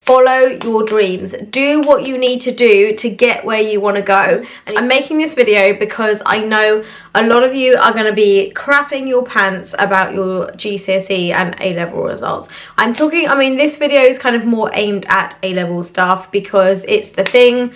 follow your dreams. Do what you need to do to get where you want to go. And I'm making this video because I know a lot of you are going to be crapping your pants about your GCSE and A-level results. I mean, this video is kind of more aimed at A-level stuff because it's the thing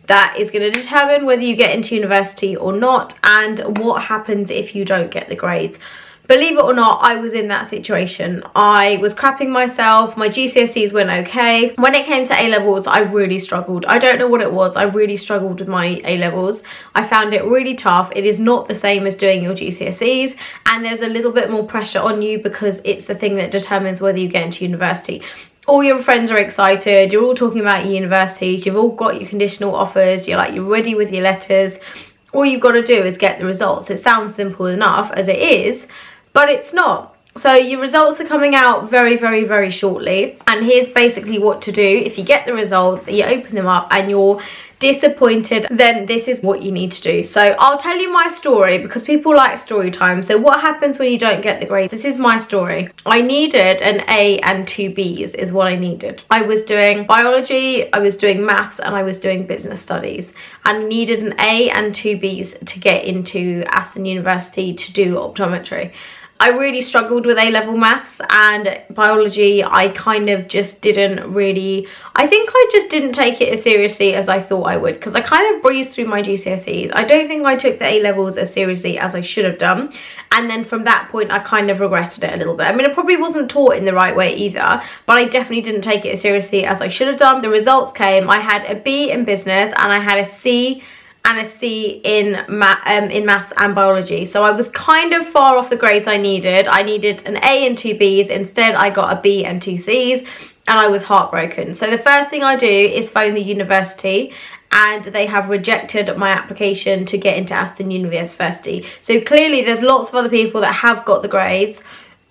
that is going to determine whether you get into university or not, and what happens if you don't get the grades. Believe it or not, I was in that situation. I was crapping myself. My GCSEs went okay. When it came to A-levels, I really struggled. I don't know what it was. I really struggled with my A-levels. I found it really tough. It is not the same as doing your GCSEs, and there's a little bit more pressure on you because it's the thing that determines whether you get into university. All your friends are excited. You're all talking about your universities. You've all got your conditional offers. You're ready with your letters. All you've got to do is get the results. It sounds simple enough as it is, but it's not. So your results are coming out very, very, very shortly. And here's basically what to do. If you get the results, you open them up and you're disappointed, then this is what you need to do. So I'll tell you my story because people like story time. So what happens when you don't get the grades? This is my story. I needed an A and 2 Bs is what I needed. I was doing biology, I was doing maths, and I was doing business studies, and I needed an A and 2 Bs to get into Aston University to do optometry. I really struggled with A-level maths and biology. I kind of just didn't really, I think I just didn't take it as seriously as I thought I would, because I kind of breezed through my GCSEs. I don't think I took the A-levels as seriously as I should have done. And then from that point, I kind of regretted it a little bit. I mean, I probably wasn't taught in the right way either, but I definitely didn't take it as seriously as I should have done. The results came. I had a B in business and I had a C and a C in maths and biology. So I was kind of far off the grades I needed. I needed an A and 2 Bs. Instead, I got a B and 2 Cs, and I was heartbroken. So the first thing I do is phone the university, and they have rejected my application to get into Aston University. So clearly there's lots of other people that have got the grades,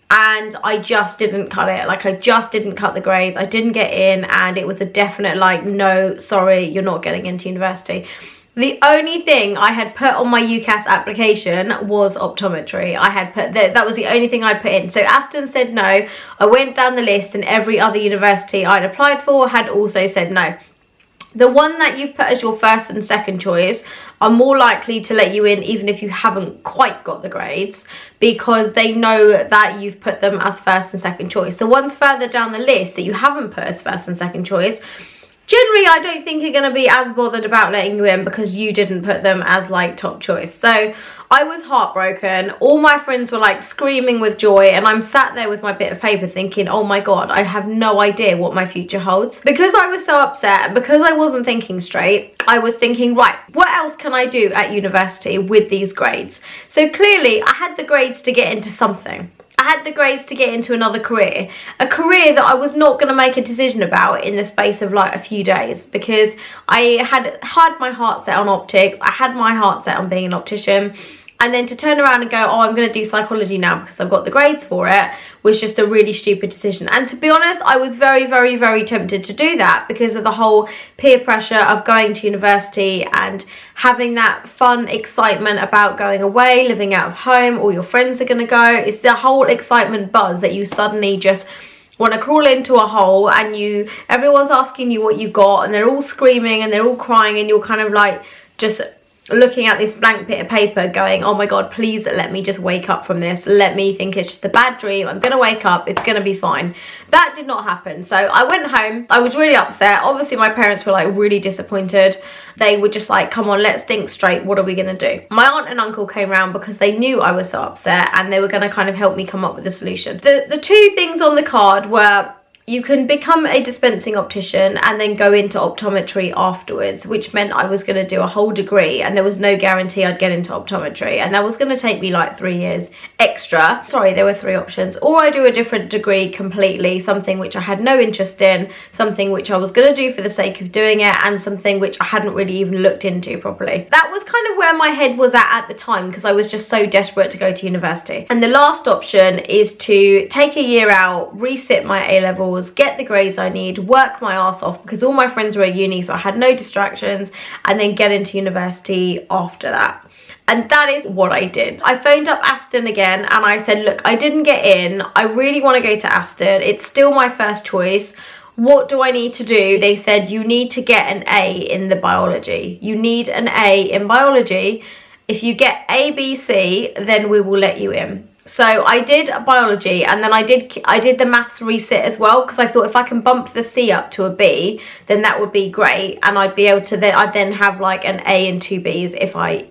and I just didn't cut it. I just didn't cut the grades. I didn't get in, and it was a definite no, sorry, you're not getting into university. The only thing I had put on my UCAS application was optometry. I had put that was the only thing I'd put in. So Aston said no. I went down the list and every other university I'd applied for had also said no. The one that you've put as your first and second choice are more likely to let you in even if you haven't quite got the grades, because they know that you've put them as first and second choice. The ones further down the list that you haven't put as first and second choice, generally, I don't think you're going to be as bothered about letting you in because you didn't put them as top choice. So I was heartbroken. All my friends were screaming with joy, and I'm sat there with my bit of paper thinking, oh my God, I have no idea what my future holds. Because I was so upset and because I wasn't thinking straight, I was thinking, right, what else can I do at university with these grades? So clearly I had the grades to get into something. I had the grades to get into another career, a career that I was not going to make a decision about in the space of a few days, because I had my heart set on optics. I had my heart set on being an optician. And then to turn around and go, oh, I'm going to do psychology now because I've got the grades for it, was just a really stupid decision. And to be honest, I was very, very, very tempted to do that because of the whole peer pressure of going to university and having that fun excitement about going away, living out of home, all your friends are going to go. It's the whole excitement buzz that you suddenly just want to crawl into a hole, and everyone's asking you what you got, and they're all screaming and they're all crying, and you're kind of just looking at this blank bit of paper going, oh my God, please let me just wake up from this. Let me think it's just a bad dream. I'm going to wake up. It's going to be fine. That did not happen. So I went home. I was really upset. Obviously, my parents were really disappointed. They were just come on, let's think straight. What are we going to do? My aunt and uncle came round because they knew I was so upset, and they were going to kind of help me come up with a solution. The two things on the card were, you can become a dispensing optician and then go into optometry afterwards, which meant I was going to do a whole degree, and there was no guarantee I'd get into optometry, and that was going to take me 3 years extra. Sorry, there were 3 options. Or I do a different degree completely, something which I had no interest in, something which I was going to do for the sake of doing it, and something which I hadn't really even looked into properly. That was kind of where my head was at the time, because I was just so desperate to go to university. And the last option is to take a year out, resit my A-levels, get the grades I need, work my ass off because all my friends were at uni, so I had no distractions, and then get into university after that. And that is what I did. I phoned up Aston again and I said, look, I didn't get in. I really want to go to Aston. It's still my first choice. what do I need to do? They said you need to get an A in the biology. You need an A in biology. If you get A, B, C, then we will let you in. So I did biology, and then I did the maths resit as well, because I thought if I can bump the C up to a B, then that would be great, and I'd be able to I'd then have like an A and 2 Bs if I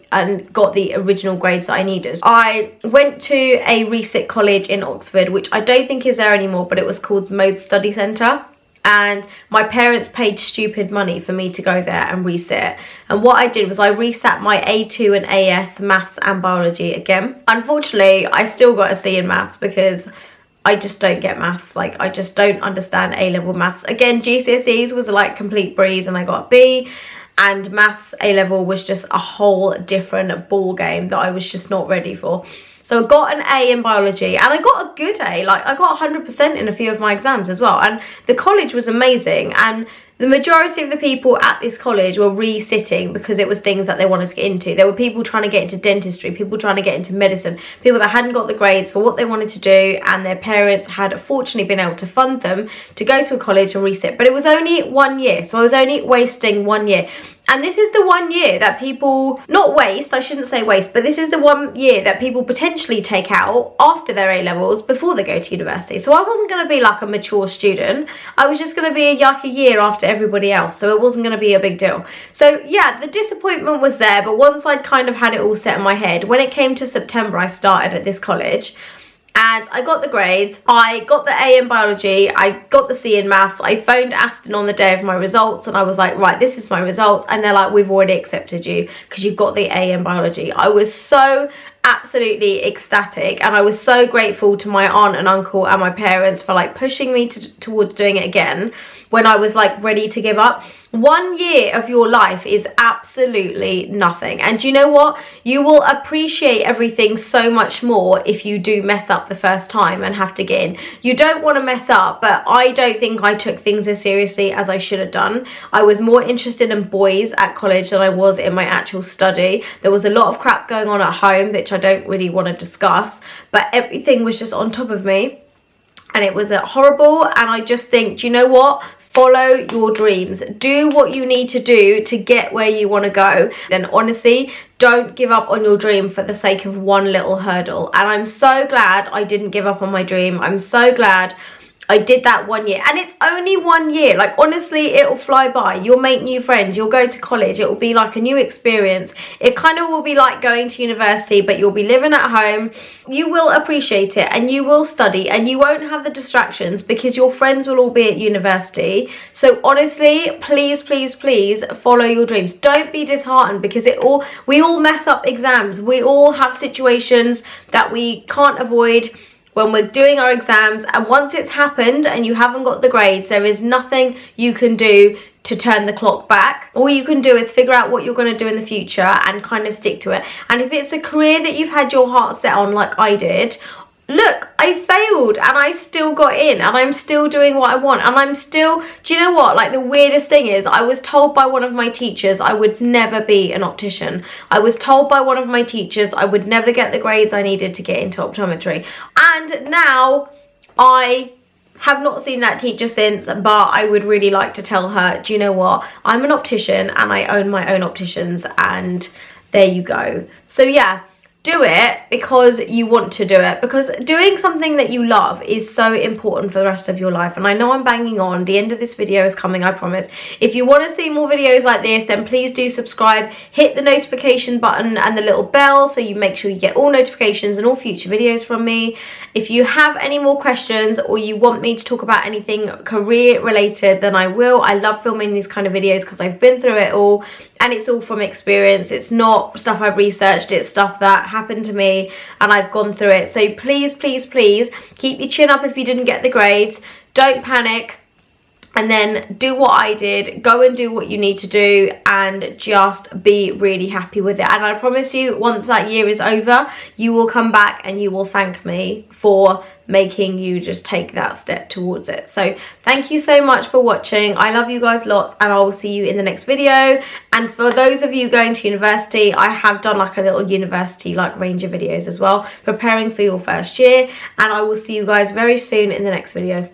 got the original grades that I needed. I went to a resit college in Oxford, which I don't think is there anymore, but it was called Mode Study Centre. And my parents paid stupid money for me to go there and resit. And what I did was I resat my A2 and AS maths and biology again. Unfortunately, I still got a C in maths because I just don't get maths. Like, I just don't understand A-level maths. Again, GCSEs was like complete breeze and I got a B. And maths A-level was just a whole different ball game that I was just not ready for. So I got an A in biology, and I got a good A. Like, I got 100% in a few of my exams as well. And the college was amazing. And the majority of the people at this college were resitting because it was things that they wanted to get into. There were people trying to get into dentistry, people trying to get into medicine, people that hadn't got the grades for what they wanted to do, and their parents had fortunately been able to fund them to go to a college and resit. But it was only 1 year, so I was only wasting 1 year. And this is the 1 year that people, not waste, I shouldn't say waste, but this is the 1 year that people potentially take out after their A-levels before they go to university. So I wasn't going to be like a mature student. I was just going to be like a year after everybody else. So it wasn't going to be a big deal. So yeah, the disappointment was there. But once I'd kind of had it all set in my head, when it came to September, I started at this college. And I got the grades, I got the A in biology, I got the C in maths. I phoned Aston on the day of my results and I was like, right, this is my results. And they're like, we've already accepted you because you've got the A in biology. I was so absolutely ecstatic, and I was so grateful to my aunt and uncle and my parents for like pushing me towards doing it again when I was like ready to give up. 1 year of your life is absolutely nothing, and you know what, you will appreciate everything so much more if you do mess up the first time and have to get in. You don't want to mess up, but I don't think I took things as seriously as I should have done. I was more interested in boys at college than I was in my actual study. There was a lot of crap going on at home which I don't really want to discuss, but everything was just on top of me and it was horrible. And I just think, do you know what, follow your dreams, do what you need to do to get where you want to go. Then honestly, don't give up on your dream for the sake of one little hurdle. And I'm so glad I didn't give up on my dream. I'm so glad I did that 1 year, and it's only 1 year. Like, honestly, it'll fly by. You'll make new friends, you'll go to college, it will be like a new experience. It kind of will be like going to university, but you'll be living at home. You will appreciate it, and you will study, and you won't have the distractions because your friends will all be at university. So honestly, please, please, please follow your dreams. Don't be disheartened because we all mess up exams. We all have situations that we can't avoid when we're doing our exams, and once it's happened and you haven't got the grades, there is nothing you can do to turn the clock back. All you can do is figure out what you're going to do in the future and kind of stick to it. And if it's a career that you've had your heart set on like I did, look, I failed and I still got in, and I'm still doing what I want, and I'm still, do you know what, like the weirdest thing is, I was told by one of my teachers I would never be an optician. I was told by one of my teachers I would never get the grades I needed to get into optometry, and now I have not seen that teacher since, but I would really like to tell her, do you know what, I'm an optician and I own my own opticians, and there you go. So yeah, do it because you want to do it, because doing something that you love is so important for the rest of your life. And I know I'm banging on, the end of this video is coming, I promise. If you want to see more videos like this, then please do subscribe, hit the notification button and the little bell so you make sure you get all notifications and all future videos from me. If you have any more questions or you want me to talk about anything career related, then I will. I love filming these kind of videos because I've been through it all, and it's all from experience. It's not stuff I've researched, it's stuff that happened to me and I've gone through it. So please, please, please keep your chin up if you didn't get the grades. Don't panic, and then do what I did. Go and do what you need to do and just be really happy with it. And I promise you, once that year is over, you will come back and you will thank me for making you just take that step towards it. So thank you so much for watching. I love you guys lots, and I will see you in the next video. And for those of you going to university, I have done like a little university like range of videos as well, preparing for your first year, and I will see you guys very soon in the next video.